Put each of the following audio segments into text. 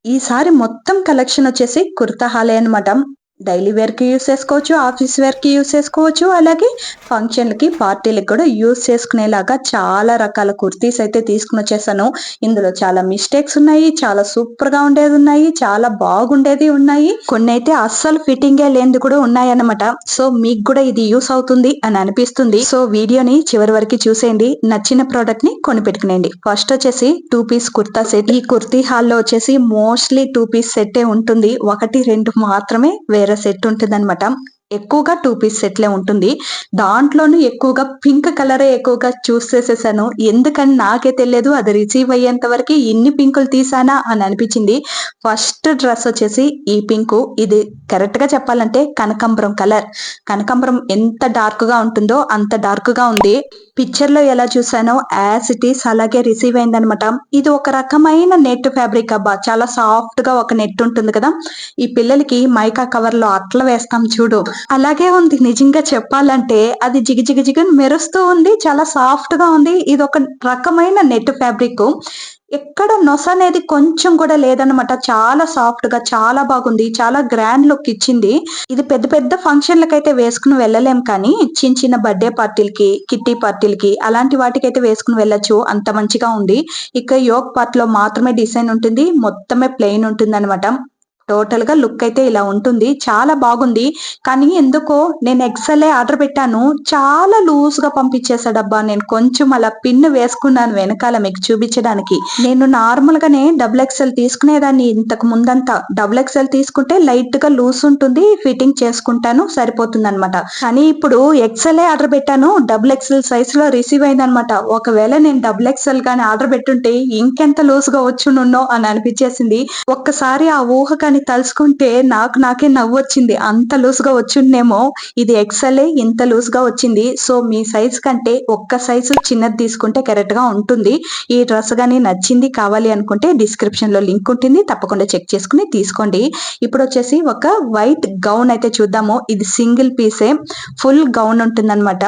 ఈసారి మొత్తం కలెక్షన్ వచ్చేసి కుర్తా హాలే అనమాట. డైలీ వేర్‌కి యూజ్ చేసుకోవచ్చు. ఆఫీస్ వేర్‌కి యూజ్ చేసుకోవచ్చు. అలాగే ఫంక్షన్‌లకి, పార్టీలకి కూడా యూజ్ చేసుకునేలాగా చాలా రకాల కుర్తీస్ అయితే తీసుకొనొచ్చేసాను. ఇందులో చాలా మిస్టేక్స్ ఉన్నాయి. చాలా సూపర్‌గా ఉండేదున్నాయి. చాలా బాగుండేది ఉన్నాయి. కొన్నైతే అస్సలు ఫిట్టింగే లేనిది కూడా ఉన్నాయన్నమాట. సో, మీకు కూడా ఇది యూజ్ అవుతుంది అని అనిపిస్తుంది. సో, వీడియోని చివరి వరకు చూసేయండి. నచ్చిన ప్రోడక్ట్‌ని కొనిపెట్టుకునేయండి. ఫస్ట్ వచ్చేసి 2 పీస్ కుర్తా సెట్. ఈ కుర్తీ హాల్‌లో వచ్చేసి మోస్ట్‌లీ 2 పీస్ సెట్టే ఉంటుంది. 1, 2 మాత్రమే వేరే సెట్ ఉంటుందన్నమాట. ఎక్కువగా 2 పీస్ సెట్లే ఉంటుంది. దాంట్లోనూ ఎక్కువగా పింక్ కలరే ఎక్కువగా చూస్ చేసేసాను. ఎందుకని నాకే తెలియదు. అది రిసీవ్ అయ్యేంత వరకు ఇన్ని పింకులు తీసానా అని అనిపించింది. ఫస్ట్ డ్రెస్ వచ్చేసి ఈ పింకు. ఇది కరెక్ట్ గా చెప్పాలంటే కనకాంబరం కలర్. కనకాంబరం ఎంత డార్క్ గా ఉంటుందో అంత డార్క్ గా ఉంది. పిక్చర్ లో ఎలా చూసానో యాజ్ ఇట్ ఈస్ అలాగే రిసీవ్ అయిందనమాట. ఇది ఒక రకమైన నెట్ ఫ్యాబ్రిక్ అబ్బా. చాలా సాఫ్ట్ గా ఒక నెట్ ఉంటుంది కదా. ఈ పిల్లలకి మైకా కవర్ లో అట్ల వేస్తాం చూడు, అలాగే ఉంది. నిజంగా చెప్పాలంటే అది జిగజిగజిగని మెరుస్తూ ఉంది. చాలా సాఫ్ట్ గా ఉంది. ఇది ఒక రకమైన నెట్ ఫ్యాబ్రిక్. ఎక్కడ నొస అనేది కొంచెం కూడా లేదనమాట. చాలా సాఫ్ట్ గా చాలా బాగుంది. చాలా గ్రాండ్ లుక్ ఇచ్చింది. ఇది పెద్ద పెద్ద ఫంక్షన్లకైతే వేసుకుని వెళ్ళలేం కానీ చిన్న చిన్న బర్త్డే పార్టీలకి, కిట్టి పార్టీలకి అలాంటి వాటికైతే వేసుకుని వెళ్ళొచ్చు. అంత మంచిగా ఉంది. ఇక యోక్ పార్ట్ లో మాత్రమే డిజైన్ ఉంటుంది. మొత్తమే ప్లెయిన్ ఉంటుంది అనమాట. టోటల్ గా లుక్ అయితే ఇలా ఉంటుంది. చాలా బాగుంది. కానీ ఎందుకో నేను ఎక్సెల్ ఆర్డర్ పెట్టాను. చాలా లూజ్ గా పంపించేసాడబ్బా. నేను కొంచెం అలా పిన్ వేసుకున్నాను వెనకాల మీకు చూపించడానికి. నేను నార్మల్ గానే డబుల్ ఎక్సెల్ తీసుకునేదాన్ని ఇంతకు ముందంతా. డబుల్ ఎక్సెల్ తీసుకుంటే లైట్ గా లూజ్ ఉంటుంది. ఫిట్టింగ్ చేసుకుంటాను సరిపోతుంది అనమాట. కానీ ఇప్పుడు ఎక్సెల్ ఆర్డర్ పెట్టాను. డబుల్ ఎక్సెల్ సైజ్ లో రిసీవ్ అయిందనమాట. ఒకవేళ నేను డబుల్ ఎక్సెల్ గానీ ఆర్డర్ పెట్టుంటే ఇంకెంత లూజ్ గా వచ్చునున్నో అని అనిపించేసింది. ఒక్కసారి ఆ ఊహ కానీ తలుచుకుంటే నాకే నవ్వు వచ్చింది. అంత లూజ్ గా వచ్చుండేమో. ఇది ఎక్సెల్ ఇంత లూజ్ గా వచ్చింది. సో మీ సైజ్ కంటే ఒక్క సైజు చిన్నది తీసుకుంటే కరెక్ట్ గా ఉంటుంది. ఈ డ్రెస్ గానీ నచ్చింది కావాలి అనుకుంటే డిస్క్రిప్షన్ లో లింక్ ఉంటుంది. తప్పకుండా చెక్ చేసుకుని తీసుకోండి. ఇప్పుడు వచ్చేసి ఒక వైట్ గౌన్ అయితే చూద్దాము. ఇది సింగిల్ పీసే. ఫుల్ గౌన్ ఉంటుందన్నమాట.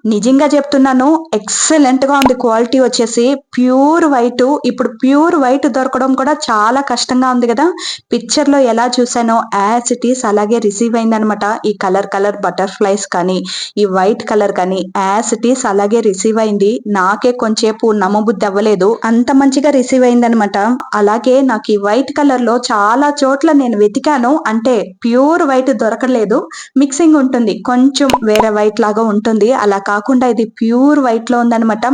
నిజంగా చెప్తున్నాను, ఎక్సలెంట్ గా ఉంది. క్వాలిటీ వచ్చేసి ప్యూర్ వైట్. ఇప్పుడు ప్యూర్ వైట్ దొరకడం కూడా చాలా కష్టంగా ఉంది కదా. పిక్చర్ లో ఎలా చూసానో యాజ్ ఇట్ ఈస్ అలాగే రిసీవ్ అయిందనమాట. ఈ కలర్ బటర్ఫ్లైస్ కానీ ఈ వైట్ కలర్ కానీ యాజ్ ఇట్ ఈస్ అలాగే రిసీవ్ అయింది. నాకే కొంచెంసేపు నమ్మబుద్ధి అవ్వలేదు. అంత మంచిగా రిసీవ్ అయిందనమాట. అలాగే నాకు ఈ వైట్ కలర్ లో చాలా చోట్ల నేను వెతికాను. అంటే ప్యూర్ వైట్ దొరకలేదు. మిక్సింగ్ ఉంటుంది. కొంచెం వేరే వైట్ లాగా ఉంటుంది. అలా కాకుండా ఇది ప్యూర్ వైట్ లో ఉందన్నమాట.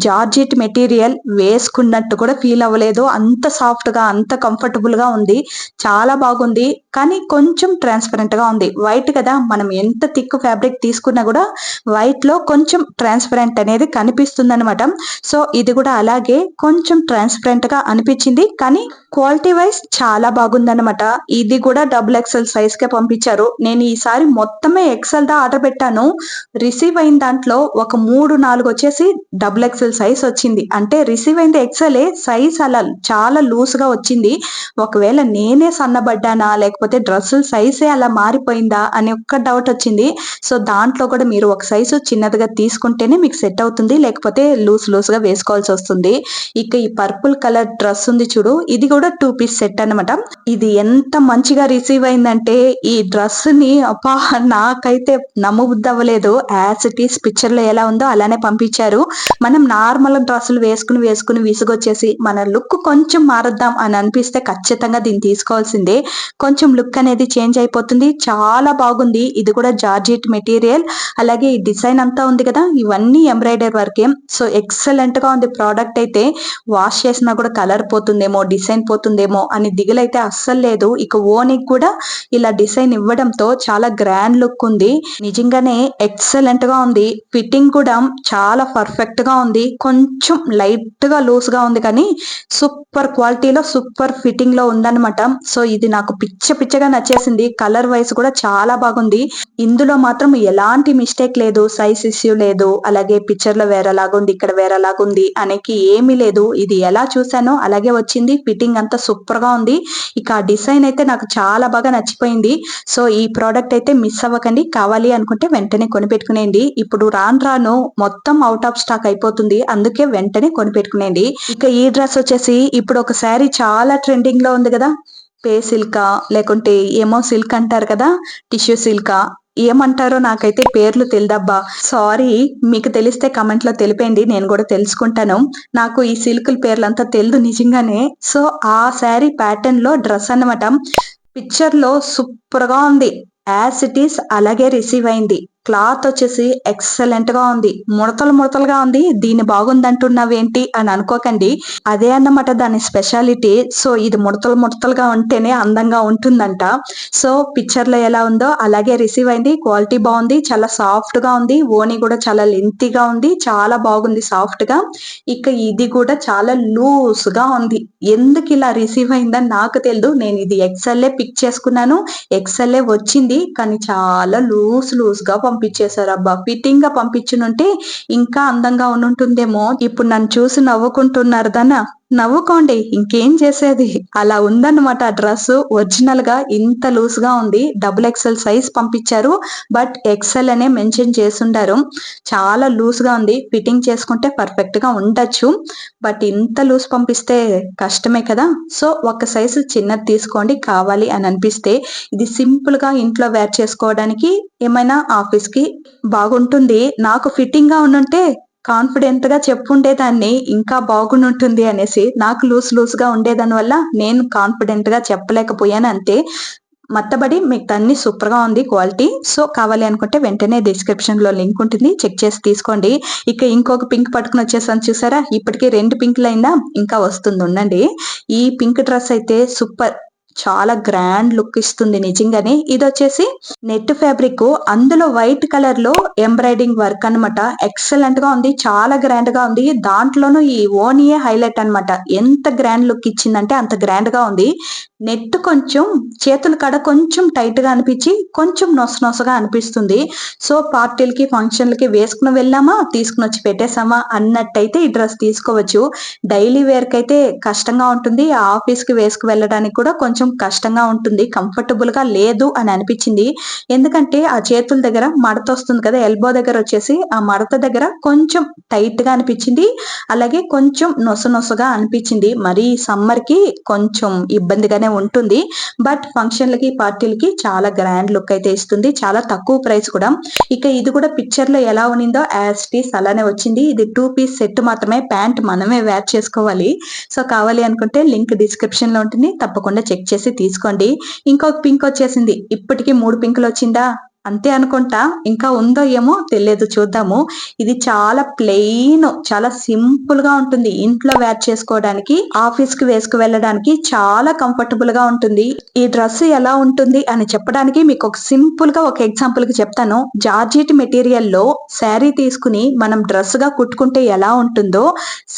జార్జెట్ మెటీరియల్ వేసుకున్నట్టు కూడా ఫీల్ అవ్వలేదు. అంత సాఫ్ట్ గా అంత కంఫర్టబుల్ గా ఉంది. చాలా బాగుంది. కానీ కొంచెం ట్రాన్స్పరెంట్ గా ఉంది. వైట్ కదా, మనం ఎంత థిక్ ఫ్యాబ్రిక్ తీసుకున్నా కూడా వైట్ లో కొంచెం ట్రాన్స్పరెంట్ అనేది కనిపిస్తుంది అనమాట. సో ఇది కూడా అలాగే కొంచెం ట్రాన్స్పరెంట్ గా అనిపించింది. కానీ క్వాలిటీ వైజ్ చాలా బాగుందన్నమాట. ఇది కూడా డబుల్ ఎక్సెల్ సైజ్ కే పంపించారు. నేను ఈసారి మొత్తమే ఎక్సెల్ దా ఆర్డర్ పెట్టాను. రిసీవ్ అయిన దాంట్లో ఒక 3-4 వచ్చేసి డబుల్ ఎక్సెల్ సైజ్ వచ్చింది. అంటే రిసీవ్ అయింది ఎక్సెల్, సైజ్ అలా చాలా లూజ్ గా వచ్చింది. ఒకవేళ నేనే సన్నబడ్డానా లేకపోతే డ్రెస్సుల సైజే అలా మారిపోయిందా అని ఒక్క డౌట్ వచ్చింది. సో దాంట్లో కూడా మీరు ఒక సైజు చిన్నదిగా తీసుకుంటేనే మీకు సెట్ అవుతుంది. లేకపోతే లూజ్ గా వేసుకోవాల్సి వస్తుంది. ఇక ఈ పర్పుల్ కలర్ డ్రెస్ ఉంది చూడు, ఇది కూడా 2 పీస్ సెట్ అన్నమాట. ఇది ఎంత మంచిగా రిసీవ్ అయిందంటే ఈ డ్రెస్ ని అబ్బా నాకైతే నమ్మబుద్ధి అవ్వలేదు. యాజ్ ఇట్ ఈస్ పిక్చర్ లో ఎలా ఉందో అలానే పంపించారు. మనం నార్మల్ డ్రెస్సులు వేసుకుని విసుగొచ్చేసి మన లుక్ కొంచెం మారుద్దాం అని అనిపిస్తే ఖచ్చితంగా దీన్ని తీసుకోవాల్సిందే. కొంచెం లుక్ అనేది చేంజ్ అయిపోతుంది. చాలా బాగుంది. ఇది కూడా జార్జెట్ మెటీరియల్. అలాగే ఈ డిజైన్ అంతా ఉంది కదా, ఇవన్నీ ఎంబ్రాయిడరీ వర్కే. సో ఎక్సలెంట్ గా ఉంది ప్రోడక్ట్ అయితే. వాష్ చేసినా కూడా కలర్ పోతుందేమో, డిజైన్ పోతుందేమో అని దిగులైతే అస్సలు లేదు. ఇక ఓనికి కూడా ఇలా డిజైన్ ఇవ్వడంతో చాలా గ్రాండ్ లుక్ ఉంది. నిజంగానే ఎక్సలెంట్ గా ఉంది. ఫిట్టింగ్ కూడా చాలా పర్ఫెక్ట్ గా ఉంది. కొంచెం లైట్ గా లూజ్ గా ఉంది కానీ సూపర్ క్వాలిటీలో సూపర్ ఫిట్టింగ్ లో ఉందన్నమాట. సో ఇది నాకు పిచ్చగా నచ్చేసింది. కలర్ వైస్ కూడా చాలా బాగుంది. ఇందులో మాత్రం ఎలాంటి మిస్టేక్ లేదు. సైజ్ ఇష్యూ లేదు. అలాగే పిక్చర్ లో వేరేలాగుంది, ఇక్కడ వేరేలాగుంది అనేకి ఏమీ లేదు. ఇది ఎలా చూసానో అలాగే వచ్చింది. ఫిట్టింగ్ అంతా సూపర్ గా ఉంది. ఇక ఆ డిజైన్ అయితే నాకు చాలా బాగా నచ్చిపోయింది. సో ఈ ప్రోడక్ట్ అయితే మిస్ అవ్వకండి. కావాలి అనుకుంటే వెంటనే కొనిపెట్టుకునేయండి. ఇప్పుడు రాను రాను మొత్తం అవుట్ ఆఫ్ స్టాక్ అయిపోతుంది. అందుకే వెంటనే కొనిపెట్టుకునేయండి. ఇక ఈ డ్రెస్ వచ్చేసి ఇప్పుడు ఒక శారీ చాలా ట్రెండింగ్ లో ఉంది కదా, పే సిల్కా లేకుంటే ఏమో సిల్క్ అంటారు కదా, టిష్యూ సిల్కా ఏమంటారో నాకైతే పేర్లు తెలిదబ్బా. సారీ, మీకు తెలిస్తే కమెంట్ లో తెలిపేయండి, నేను కూడా తెలుసుకుంటాను. నాకు ఈ సిల్కుల పేర్లంతా తెలియదు నిజంగానే. సో ఆ శారీ ప్యాటర్న్ లో డ్రెస్ అన్నమాట. పిక్చర్ లో సూపర్ గా ఉంది, యాజ్ ఇట్ ఈస్ అలాగే రిసీవ్ అయింది. క్లాత్ వచ్చేసి ఎక్సలెంట్ గా ఉంది, ముడతలు ముడతలుగా ఉంది. దీన్ని బాగుందంటున్నావేంటి అని అనుకోకండి, అదే అన్నమాట దాని స్పెషాలిటీ. సో ఇది ముడతలు ముడతలుగా ఉంటేనే అందంగా ఉంటుందంట. సో పిక్చర్ లో ఎలా ఉందో అలాగే రిసీవ్ అయింది. క్వాలిటీ బాగుంది, చాలా సాఫ్ట్ గా ఉంది. ఓని కూడా చాలా లెంతీగా ఉంది, చాలా బాగుంది సాఫ్ట్ గా. ఇక ఇది కూడా చాలా లూస్ గా ఉంది. ఎందుకు ఇలా రిసీవ్ అయిందని నాకు తెలియదు. నేను ఇది ఎక్సెల్ పిక్ చేసుకున్నాను, ఎక్సెల్ వచ్చింది, కానీ చాలా లూస్ గా పంపించేశారు అబ్బా. ఫిట్టింగ్ గా పంపించునుంటే ఇంకా అందంగా ఉంటుందేమో. ఇప్పుడు నన్ను చూసి నవ్వుకుంటున్నారు దనా, నవ్వుకోండి, ఇంకేం చేసేది. అలా ఉందన్నమాట డ్రెస్. ఒరిజినల్ గా ఇంత లూజ్ గా ఉంది. డబుల్ ఎక్సెల్ సైజ్ పంపించారు, బట్ ఎక్సెల్ అనే మెన్షన్ చేసుండారు. చాలా లూజ్ గా ఉంది, ఫిట్టింగ్ చేసుకుంటే పర్ఫెక్ట్ గా ఉండొచ్చు, బట్ ఇంత లూజ్ పంపిస్తే కష్టమే కదా. సో ఒక సైజు చిన్నది తీసుకోండి కావాలి అని అనిపిస్తే. ఇది సింపుల్ గా ఇంట్లో వేర్ చేసుకోవడానికి, ఏమైనా ఆఫీస్ కి బాగుంటుంది. నాకు ఫిట్టింగ్ గా ఉండుంటే కాన్ఫిడెంట్ గా చెప్పుండేదాన్ని ఇంకా బాగుంటుంది అనేసి. నాకు లూజ్ గా ఉండేదాని వల్ల నేను కాన్ఫిడెంట్ గా చెప్పలేకపోయాను అంతే. మత్తబడి మీకు అన్ని సూపర్ గా ఉంది క్వాలిటీ. సో కావాలి అనుకుంటే వెంటనే డిస్క్రిప్షన్ లో లింక్ ఉంటుంది, చెక్ చేసి తీసుకోండి. ఇక ఇంకొక పింక్ పట్టుకుని వచ్చేసాను చూసారా, ఇప్పటికి 2 పింక్లు అయిందా, ఇంకా వస్తుంది ఉండండి. ఈ పింక్ డ్రెస్ అయితే సూపర్, చాలా గ్రాండ్ లుక్ ఇస్తుంది నిజంగానే. ఇది వచ్చేసి నెట్ ఫ్యాబ్రిక్, అందులో వైట్ కలర్ లో ఎంబ్రాయిడింగ్ వర్క్ అన్నమాట. ఎక్సలెంట్ గా ఉంది, చాలా గ్రాండ్ గా ఉంది. దాంట్లోనూ ఈ ఓనియే హైలైట్ అన్నమాట. ఎంత గ్రాండ్ లుక్ ఇచ్చిందంటే అంత గ్రాండ్ గా ఉంది. నెట్ కొంచెం చేతుల కాడ కొంచెం టైట్ గా అనిపించి కొంచెం నొసగా అనిపిస్తుంది. సో పార్టీలకి ఫంక్షన్లకి వేసుకుని వెళ్ళామా, తీసుకుని వచ్చి పెట్టేసామా అన్నట్టయితే ఈ డ్రెస్ తీసుకోవచ్చు. డైలీ వేర్ కి అయితే కష్టంగా ఉంటుంది, ఆఫీస్ కి వేసుకు వెళ్ళడానికి కూడా కొంచెం కష్టంగా ఉంటుంది, కంఫర్టబుల్ గా లేదు అని అనిపించింది. ఎందుకంటే ఆ చేతుల దగ్గర మడత వస్తుంది కదా, ఎల్బో దగ్గర వచ్చేసి ఆ మడత దగ్గర కొంచెం టైట్ గా అనిపించింది, అలాగే కొంచెం నొసగా అనిపించింది. మరి సమ్మర్ కి కొంచెం ఇబ్బందిగానే ఉంటుంది, బట్ ఫంక్షన్లకి పార్టీలకి చాలా గ్రాండ్ లుక్ అయితే ఇస్తుంది, చాలా తక్కువ ప్రైస్ కూడా. ఇక ఇది కూడా పిక్చర్ లో ఎలా ఉన్నిందో యాజ్ ఇట్ ఈస్ అలానే వచ్చింది. ఇది 2 పీస్ సెట్ మాత్రమే, ప్యాంట్ మనమే వేర్ చేసుకోవాలి. సో కావాలి అనుకుంటే లింక్ డిస్క్రిప్షన్ లో ఉంటుంది, తప్పకుండా చెక్ చేసి తీసుకోండి. ఇంకొక పింక్ వచ్చేసింది, ఇప్పటికి 3 పింకులు వచ్చిందా అంతే అనుకుంటా, ఇంకా ఉందో ఏమో తెలియదు, చూద్దాము. ఇది చాలా ప్లెయిన్, చాలా సింపుల్ గా ఉంటుంది. ఇంట్లో వేర్ చేసుకోవడానికి, ఆఫీస్ కి వేసుకు వెళ్ళడానికి చాలా కంఫర్టబుల్ గా ఉంటుంది. ఈ డ్రెస్ ఎలా ఉంటుంది అని చెప్పడానికి మీకు ఒక సింపుల్ గా ఒక ఎగ్జాంపుల్ కి చెప్తాను. జార్జెట్ మెటీరియల్ లో శారీ తీసుకుని మనం డ్రెస్ గా కుట్టుకుంటే ఎలా ఉంటుందో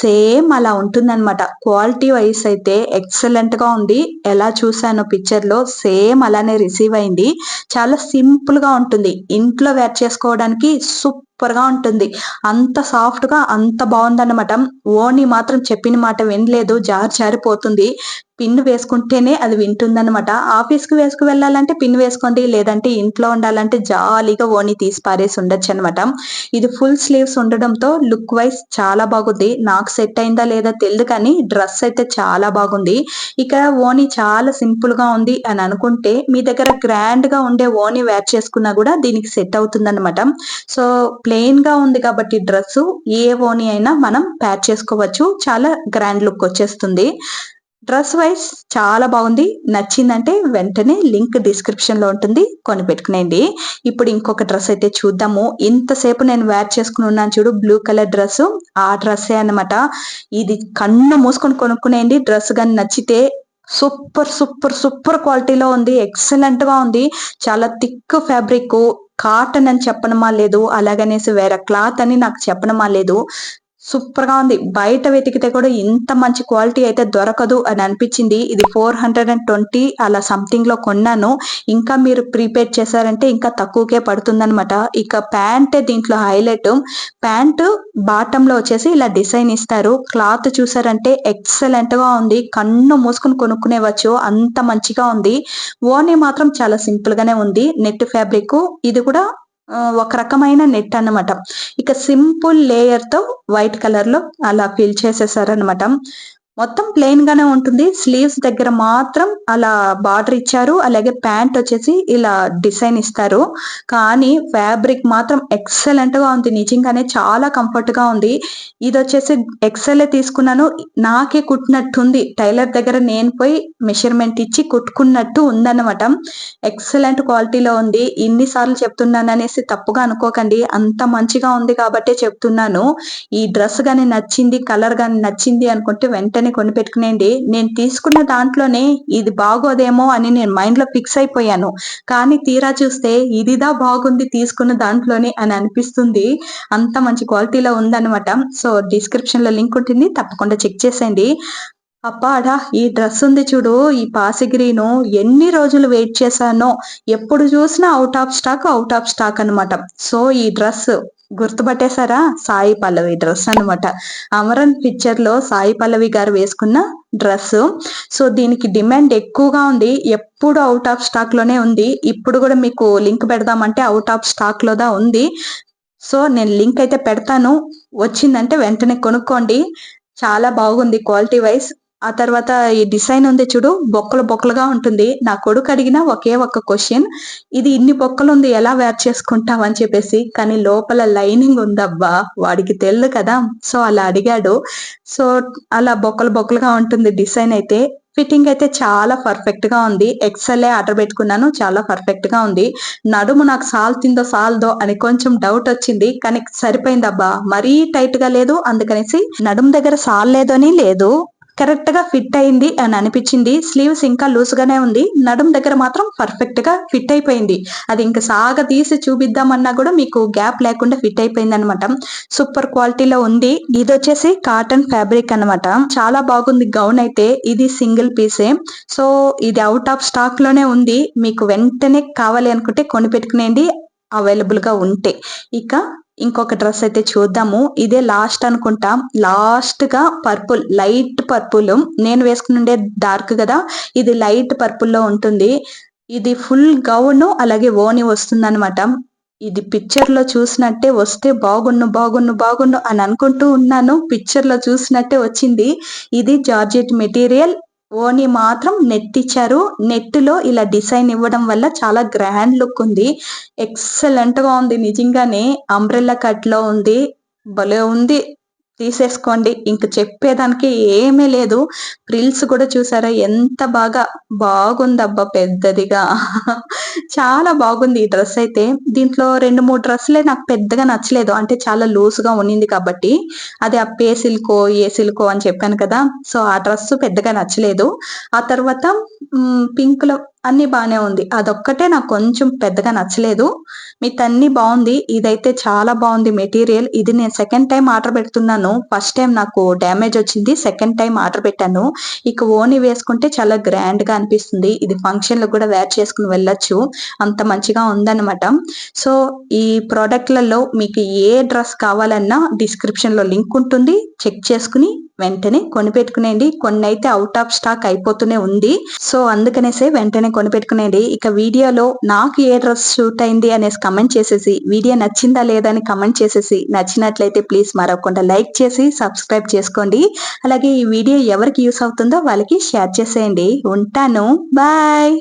సేమ్ అలా ఉంటుందన్నమాట. క్వాలిటీ వైస్ అయితే ఎక్సలెంట్ గా ఉంది. ఎలా చూసానో పిక్చర్ లో సేమ్ అలానే రిసీవ్ అయింది. చాలా సింపుల్ గా ఉంటుంది, ఇంట్లో వేర్ చేసుకోవడానికి సూపర్ గా ఉంటుంది. అంత సాఫ్ట్ గా అంత బాగుందన్నమాట. ఓని మాత్రం చెప్పిన మాట వినలేదు, జారిపోతుంది. పిన్ వేసుకుంటేనే అది వింటుందన్నమాట. ఆఫీస్ కి వేసుకు వెళ్ళాలంటే పిన్ వేసుకోండి, లేదంటే ఇంట్లో ఉండాలంటే జాలీగా ఓని తీసి పారేసి ఉండొచ్చు అనమాట. ఇది ఫుల్ స్లీవ్స్ ఉండడంతో లుక్ వైజ్ చాలా బాగుంది. నాకు సెట్ అయిందా లేదా తెలియదు, కానీ డ్రెస్ అయితే చాలా బాగుంది. ఇక ఓని చాలా సింపుల్ గా ఉంది అని అనుకుంటే మీ దగ్గర గ్రాండ్ గా ఉండే ఓని వేర్ చేసుకున్నా కూడా దీనికి సెట్ అవుతుంది అనమాట. సో ప్లెయిన్ గా ఉంది కాబట్టి డ్రెస్ ఏ ఓని అయినా మనం ప్యాచ్ చేసుకోవచ్చు, చాలా గ్రాండ్ లుక్ వచ్చేస్తుంది. డ్రెస్ వైజ్ చాలా బాగుంది, నచ్చిందంటే వెంటనే లింక్ డిస్క్రిప్షన్ లో ఉంటుంది, కొని పెట్టుకునేయండి. ఇప్పుడు ఇంకొక డ్రెస్ అయితే చూద్దాము. ఇంతసేపు నేను వేర్ చేసుకుని ఉన్నాను చూడు, బ్లూ కలర్ డ్రెస్, ఆ డ్రెస్సే అన్నమాట. ఇది కన్ను మూసుకొని కొనుక్కునేయండి, డ్రెస్ కానీ నచ్చితే. సూపర్ క్వాలిటీలో ఉంది, ఎక్సలెంట్ గా ఉంది. చాలా థిక్ ఫ్యాబ్రిక్, కాటన్ అని చెప్పనమా లేదు, అలాగనేసి వేరే క్లాత్ అని నాకు చెప్పనమా లేదు. సూపర్ గా ఉంది. బయట వెతికితే కూడా ఇంత మంచి క్వాలిటీ అయితే దొరకదు అని అనిపించింది. ఇది 420 అలా సంథింగ్ లో కొన్నాను. ఇంకా మీరు ప్రీపేడ్ చేశారంటే ఇంకా తక్కువకే పడుతుందన్నమాట. ఇక ప్యాంటే దీంట్లో హైలైట్. ప్యాంటు బాటమ్ లో వచ్చేసి ఇలా డిజైన్ ఇస్తారు. క్లాత్ చూసారంటే ఎక్సలెంట్ గా ఉంది, కన్ను మూసుకుని కొనుక్కునేవచ్చు, అంత మంచిగా ఉంది. ఓనీ మాత్రం చాలా సింపుల్ గానే ఉంది, నెట్ ఫ్యాబ్రిక్. ఇది కూడా ఒక రకమైన నెట్ అన్నమాట. ఇక సింపుల్ లేయర్‌తో వైట్ కలర్‌లో అలా ఫిల్ చేసేసారన్నమాట. మొత్తం ప్లెయిన్ గానే ఉంటుంది. స్లీవ్స్ దగ్గర మాత్రం అలా బార్డర్ ఇచ్చారు. అలాగే ప్యాంట్ వచ్చేసి ఇలా డిజైన్ ఇస్తారు. కానీ ఫ్యాబ్రిక్ మాత్రం ఎక్సలెంట్‌గా ఉంది. నిజంగానే చాలా కంఫర్ట్‌గా ఉంది. ఇదొచ్చేసి ఎక్సెలే తీసుకున్నాను. నాకే కుట్టినట్టుంది. టైలర్ దగ్గర నేను పోయి మెజర్‌మెంట్ ఇచ్చి కుట్టుకున్నట్టు ఉందన్నమాట. ఎక్సలెంట్ క్వాలిటీలో ఉంది. ఇన్ని సార్లు చెప్తున్నాననేసి తప్పుగా అనుకోకండి. అంత మంచిగా ఉంది కాబట్టే చెప్తున్నాను. ఈ డ్రెస్ గాని నచ్చింది, కలర్ గాని నచ్చింది అనుకుంటే వెంటనే కొనిపెట్టుకునేయండి. నేను తీసుకున్న దాంట్లోనే ఇది బాగోదేమో అని నేను మైండ్‌లో ఫిక్స్ అయిపోయాను. కానీ తీరా చూస్తే ఇదిదా బాగుంది తీసుకున్న దాంట్లోనే అని అనిపిస్తుంది. అంత మంచి క్వాలిటీలో ఉందన్నమాట. సో, డిస్క్రిప్షన్‌లో లింక్ ఉంటుంది. తప్పకుండా చెక్ చేసేయండి. అబ్బాడా! ఈ డ్రెస్ ఉంది చూడు, ఈ పాసి గ్రీను ఎన్ని రోజులు వెయిట్ చేశానో. ఎప్పుడు చూసినా ఔట్ ఆఫ్ స్టాక్ అన్నమాట. సో, ఈ డ్రెస్ గుర్తుపట్టేసారా? సాయి పల్లవి డ్రెస్ అన్నమాట. 'అమరన్' పిక్చర్‌లో సాయి పల్లవి గారు వేసుకున్న డ్రెస్సు. సో, దీనికి డిమాండ్ ఎక్కువగా ఉంది. ఎప్పుడు ఔట్ ఆఫ్ స్టాక్ లోనే ఉంది. ఇప్పుడు కూడా మీకు లింక్ పెడదామంటే ఔట్ ఆఫ్ స్టాక్ లోదా ఉంది. సో, నేను లింక్ అయితే పెడతాను. వచ్చిందంటే వెంటనే కొనుక్కోండి. చాలా బాగుంది క్వాలిటీ వైస్. ఆ తర్వాత ఈ డిజైన్ ఉంది చూడు, బొక్కలు బొక్కలుగా ఉంటుంది. నా కొడుకు అడిగిన ఒకే ఒక్క క్వెషన్, ఇది ఇన్ని బొక్కలుంది ఎలా వేర్ చేసుకుంటావు అని చెప్పేసి. కానీ లోపల లైనింగ్ ఉందబ్బా! వాడికి తెల్దు కదా! సో, అలా అడిగాడు. సో, అలా బొక్కలు బొక్కలుగా ఉంటుంది డిజైన్ అయితే. ఫిట్టింగ్ అయితే చాలా పర్ఫెక్ట్‌గా ఉంది. ఎక్సెలే ఆర్డర్ పెట్టుకున్నాను. చాలా పర్ఫెక్ట్‌గా ఉంది. నడుము నాకు సాల్తుందో సాలదో అని కొంచెం డౌట్ వచ్చింది. కానీ సరిపోయిందబ్బా! మరీ టైట్‌గా లేదు. అందుకనేసి నడుము దగ్గర సాల్లేదు అని లేదు. కరెక్ట్‌గా ఫిట్ అయింది అని అనిపిచ్చింది. స్లీవ్స్ ఇంకా లూజ్‌గానే ఉంది. నడుము దగ్గర మాత్రం పర్ఫెక్ట్‌గా ఫిట్ అయిపోయింది. అది ఇంక సాగదీసి చూపిద్దామన్నా గూడా మీకు గ్యాప్ లేకుండా ఫిట్ అయిపోయిందనమాట. సూపర్ క్వాలిటీలో ఉంది. ఇదొచ్చేసి కాటన్ ఫ్యాబ్రిక్ అన్నమాట. చాలా బాగుంది గౌన్ అయితే. ఇది సింగిల్ పీసే. సో, ఇది ఔట్ ఆఫ్ స్టాక్ లోనే ఉంది. మీకు వెంటనే కావాలి అనుకుంటే కొనిపెట్టుకునేయండి అవైలబుల్‌గా ఉంటే. ఇక ఇంకొక డ్రెస్ అయితే చూద్దాము. ఇదే లాస్ట్ అనుకుంటా. లాస్ట్‌గా పర్పుల్, లైట్ పర్పుల్. నేను వేసుకునుండే డార్క్ గదా! ఇది లైట్ పర్పుల్‌లో ఉంటుంది. ఇది ఫుల్ గౌను అలాగే ఓని వస్తుందనమాట. ఇది పిక్చర్‌లో చూసినట్టే వస్తే బాగున్ను అని అనుకుంటూ ఉన్నాను. పిక్చర్‌లో చూసినట్టే వచ్చింది. ఇది జార్జెట్ మెటీరియల్. ఓని మాత్రం నెట్ ఇచ్చారు. నెట్‌లో ఇలా డిజైన్ ఇవ్వడం వల్ల చాలా గ్రాండ్ లుక్ ఉంది. ఎక్సలెంట్‌గా ఉంది నిజంగానే. అంబ్రెల్లా కట్‌లో ఉంది. భలే ఉంది. తీసేసుకోండి. ఇంక చెప్పేదానికి ఏమీ లేదు. ఫ్రిల్స్ కూడా చూసారా ఎంత బాగుందబ్బా పెద్దదిగా. చాలా బాగుంది ఈ డ్రెస్ అయితే. దీంట్లో 2, 3 డ్రెస్సులే నాకు పెద్దగా నచ్చలేదు. అంటే చాలా లూజ్‌గా ఉన్నింది కాబట్టి. అది ఆ పే సిల్కో, ఏ సిల్కో అని చెప్పాను కదా! సో, ఆ డ్రెస్ పెద్దగా నచ్చలేదు. ఆ తర్వాత పింక్‌లో అన్నీ బానే ఉంది. అదొక్కటే నాకు కొంచెం పెద్దగా నచ్చలేదు. మిగతాయన్నీ బావుంది. ఇదైతే చాలా బావుంది మెటీరియల్. ఇది నేను సెకండ్ టైమ్ ఆర్డర్ పెడుతున్నాను. ఫస్ట్ టైమ్ నాకు డ్యామేజ్ వచ్చింది. సెకండ్ టైమ్ ఆర్డర్ పెట్టాను. ఇక ఓని వేసుకుంటే చాలా గ్రాండ్‌గా అనిపిస్తుంది. ఇది ఫంక్షన్‌లకు కూడా వేర్ చేసుకొని వెళ్ళొచ్చు. అంత మంచిగా ఉందన్నమాట. సో, ఈ ప్రొడక్ట్‌లలో మీకు ఏ డ్రెస్ కావాలన్నా డిస్క్రిప్షన్‌లో లింక్ ఉంటుంది. చెక్ చేసుకొని వెంటనే కొనిపెట్టుకునేయండి. కొన్నైతే ఔట్ ఆఫ్ స్టాక్ అయిపోతూనే ఉంది. సో, అందుకనేసే వెంటనే కొనిపెట్టుకునేయండి. ఇక వీడియోలో నాకు ఏ డ్రెస్ సూట్ అయింది అనేసి కమెంట్ చేసేసి, వీడియో నచ్చిందా లేదా అని కమెంట్ చేసేసి, నచ్చినట్లయితే ప్లీజ్ మరవకుండా లైక్ చేసి సబ్స్క్రైబ్ చేసుకోండి. అలాగే ఈ వీడియో ఎవరికి యూజ్ అవుతుందో వాళ్ళకి షేర్ చేసేయండి. ఉంటాను. బాయ్.